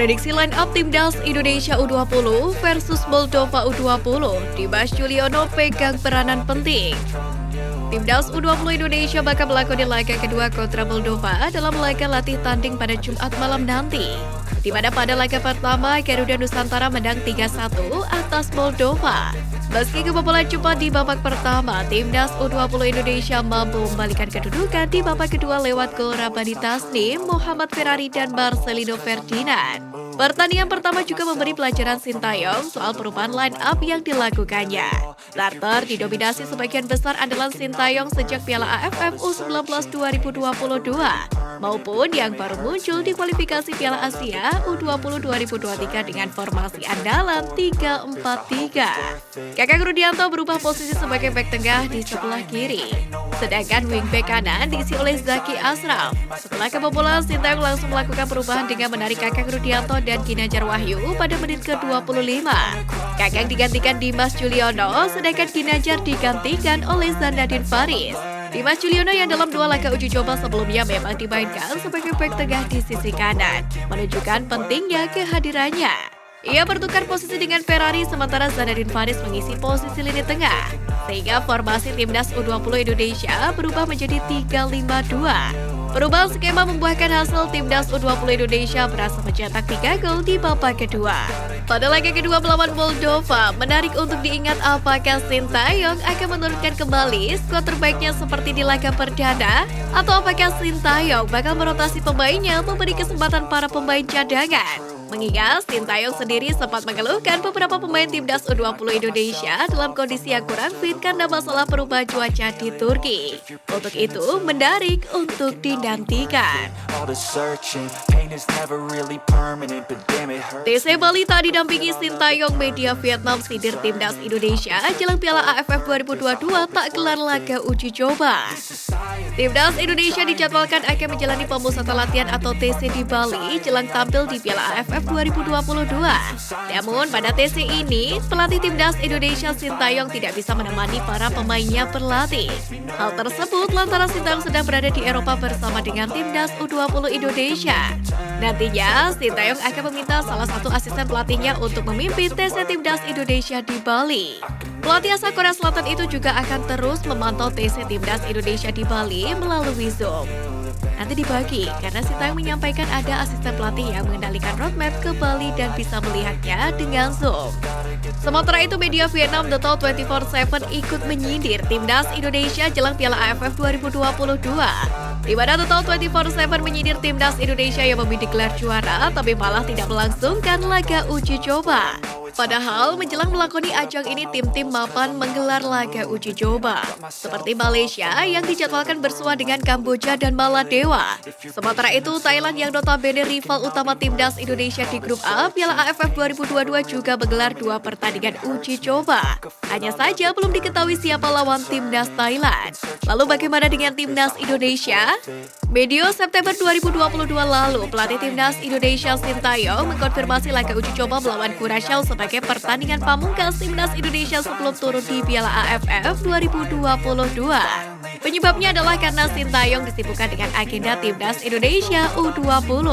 Prediksi line up Timnas Indonesia U20 versus Moldova U20, Dimas Juliono pegang peranan penting. Timnas U20 Indonesia bakal melakoni laga kedua kontra Moldova dalam laga latih tanding pada Jumat malam nanti. Di mana pada laga pertama, Garuda Nusantara menang 3-1 atas Moldova. Meski kebobolan cepat di babak pertama, Timnas U20 Indonesia mampu membalikan kedudukan di babak kedua lewat gol Rabani Tasnim, Muhammad Ferrari, dan Marcelino Ferdinand. Pertandingan pertama juga memberi pelajaran Sintayong soal perubahan line up yang dilakukannya. Starter didominasi sebagian besar andalan Sintayong sejak Piala AFF U19 2022 maupun yang baru muncul di kualifikasi Piala Asia U20 2023 dengan formasi andalan 3-4-3. Kakang Rudianto berubah posisi sebagai bek tengah di sebelah kiri, sedangkan wingback kanan diisi oleh Zaki Ashraf. Setelah kebobolan, Sintayong langsung melakukan perubahan dengan menarik Kakang Rudianto dan Ginanjar Wahyu pada menit ke-25. Kakang digantikan Dimas Juliono, sedangkan Ginanjar digantikan oleh Zandadin Faris. Dimas Juliono yang dalam dua laga uji coba sebelumnya memang dimainkan sebagai bek tengah di sisi kanan, menunjukkan pentingnya kehadirannya. Ia bertukar posisi dengan Ferrari sementara Zandadin Faris mengisi posisi lini tengah, sehingga formasi Timnas U20 Indonesia berubah menjadi 3-5-2. Perubahan skema membuahkan hasil Timnas U20 Indonesia berhasil mencetak 3 gol di babak kedua. Pada laga kedua melawan Moldova, menarik untuk diingat apakah Sintayong akan menurunkan kembali skuad terbaiknya seperti di laga perdana, atau apakah Sintayong bakal merotasi pemainnya memberi kesempatan para pemain cadangan. Mengingat Sintayong sendiri sempat mengeluhkan beberapa pemain Timnas U20 Indonesia dalam kondisi yang kurang fit karena masalah perubahan cuaca di Turki. Untuk itu, menarik untuk dinantikan. TC Bali tak didampingi Sintayong, media Vietnam sindir Timnas Indonesia jelang Piala AFF 2022 tak gelar laga uji coba. Timnas Indonesia dijadwalkan akan menjalani pemusatan latihan atau TC di Bali jelang tampil di Piala AFF 2022. Namun pada TC ini, pelatih Timnas Indonesia Sintayong tidak bisa menemani para pemainnya berlatih. Hal tersebut lantaran Sintayong sedang berada di Eropa bersama dengan Timnas U20 Indonesia. Nantinya, Sintayong akan meminta salah satu asisten pelatihnya untuk memimpin TC Timnas Indonesia di Bali. Pelatih asal Korea Selatan itu juga akan terus memantau TC Timnas Indonesia di Bali melalui Zoom. Nanti dibagi, karena Sintayong menyampaikan ada asisten pelatih yang mengendalikan roadmap ke Bali dan bisa melihatnya dengan Zoom. Sementara itu, media Vietnam The Tao 24/7 ikut menyindir Timnas Indonesia jelang Piala AFF 2022. Di mana The Tao 24/7 menyindir Timnas Indonesia yang membidik gelar juara, tapi malah tidak melangsungkan laga uji coba. Padahal menjelang melakoni ajang ini tim-tim mapan menggelar laga uji coba, seperti Malaysia yang dijadwalkan bersua dengan Kamboja dan Maladewa. Sementara itu, Thailand yang notabene rival utama Timnas Indonesia di grup A Piala AFF 2022 juga menggelar 2 pertandingan uji coba. Hanya saja belum diketahui siapa lawan Timnas Thailand. Lalu bagaimana dengan Timnas Indonesia? Medio September 2022 lalu, pelatih Timnas Indonesia Sintayong mengkonfirmasi laga uji coba melawan Curaçao sebagai pertandingan pamungkas Timnas Indonesia sebelum turun di Piala AFF 2022. Penyebabnya adalah karena Sintayong disibukkan dengan agenda Timnas Indonesia U20.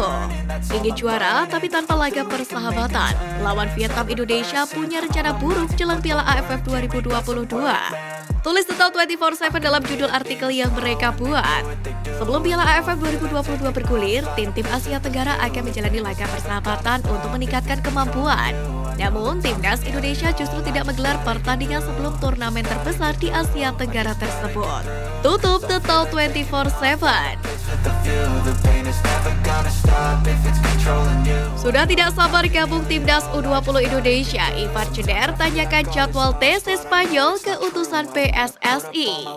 Ingin juara tapi tanpa laga persahabatan, lawan Vietnam Indonesia punya rencana buruk jelang Piala AFF 2022. Tulis The Tao 24/7 dalam judul artikel yang mereka buat. Sebelum Piala AFF 2022 bergulir, tim-tim Asia Tenggara akan menjalani laga persahabatan untuk meningkatkan kemampuan. Namun, Timnas Indonesia justru tidak menggelar pertandingan sebelum turnamen terbesar di Asia Tenggara tersebut. Tutup The Tao 24/7. Sudah tidak sabar gabung Timnas U20 Indonesia, Ivar Jenner tanyakan jadwal TC Spanyol ke utusan PSSI.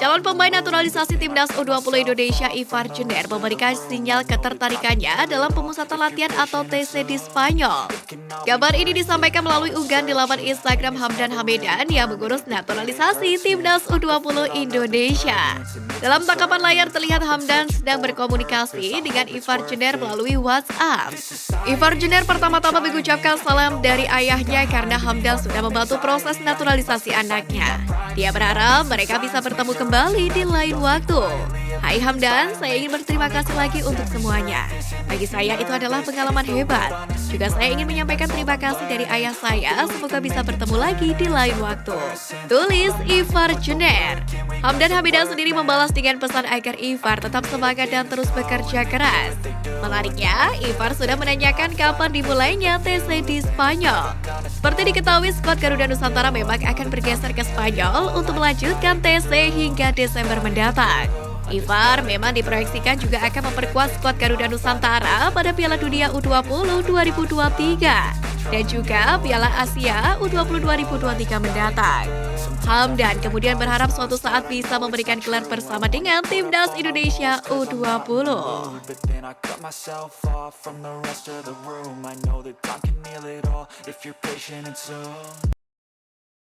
Calon pemain naturalisasi Timnas U20 Indonesia Ivar Jenner memberikan sinyal ketertarikannya dalam pemusatan latihan atau TC di Spanyol. Kabar ini disampaikan melalui unggahan di laman Instagram Hamdan Hamedan yang mengurus naturalisasi Timnas U20 Indonesia. Dalam tangkapan layar terlihat Hamdan sedang berkomunikasi dengan Ivar Jenner melalui WhatsApp. Ivar Jenner pertama-tama mengucapkan salam dari ayahnya karena Hamdan sudah membantu proses naturalisasi anaknya. Dia berharap mereka bisa bertemu kembali di lain waktu. Hai Hamdan, saya ingin berterima kasih lagi untuk semuanya. Bagi saya itu adalah pengalaman hebat. Juga saya ingin menyampaikan terima kasih dari ayah saya, semoga bisa bertemu lagi di lain waktu. Tulis Ivar Jenner. Hamdan Hamidah sendiri membalas dengan pesan agar Ivar tetap semangat dan terus bekerja keras. Menariknya, Ivar sudah menanyakan kapan dimulainya TC di Spanyol. Seperti diketahui, skuad Garuda Nusantara memang akan bergeser ke Spanyol untuk melanjutkan TC hingga Desember mendatang. Ivar memang diproyeksikan juga akan memperkuat skuad Garuda Nusantara pada Piala Dunia U20 2023 dan juga Piala Asia U20 2023 mendatang. Hamdan kemudian berharap suatu saat bisa memberikan gelar bersama dengan Timnas Indonesia U20. But then I cut myself off from the rest of the room. I know that time can heal it all if you're patient and soon